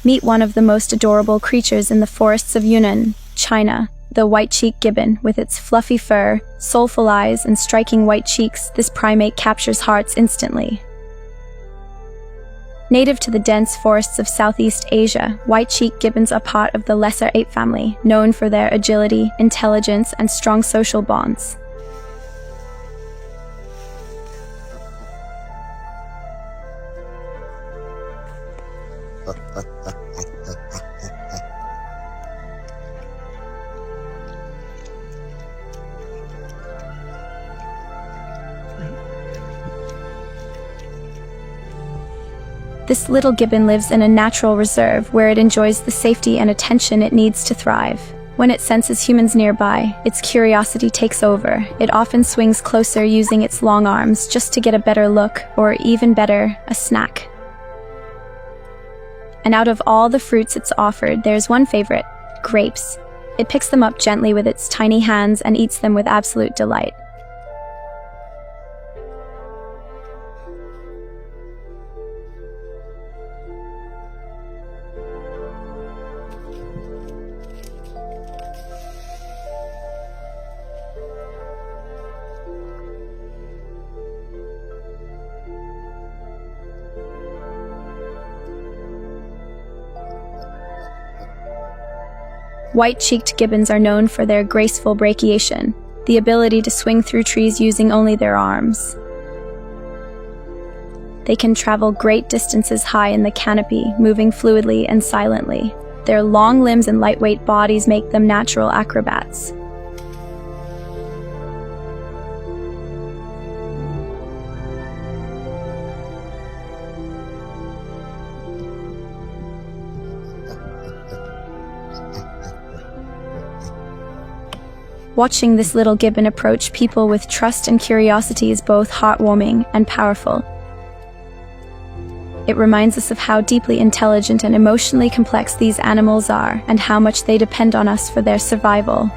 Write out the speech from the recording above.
Meet one of the most adorable creatures in the forests of Yunnan, China, the white-cheeked gibbon. With its fluffy fur, soulful eyes, and striking white cheeks, this primate captures hearts instantly. Native to the dense forests of Southeast Asia, white-cheeked gibbons are part of the lesser ape family, known for their agility, intelligence, and strong social bonds. This little gibbon lives in a natural reserve where it enjoys the safety and attention it needs to thrive. When it senses humans nearby, its curiosity takes over. It often swings closer using its long arms just to get a better look, or even better, a snack. And out of all the fruits it's offered, there's one favorite: grapes. It picks them up gently with its tiny hands and eats them with absolute delight. White-cheeked gibbons are known for their graceful brachiation, the ability to swing through trees using only their arms. They can travel great distances high in the canopy, moving fluidly and silently. Their long limbs and lightweight bodies make them natural acrobats. Watching this little gibbon approach people with trust and curiosity is both heartwarming and powerful. It reminds us of how deeply intelligent and emotionally complex these animals are, and how much they depend on us for their survival.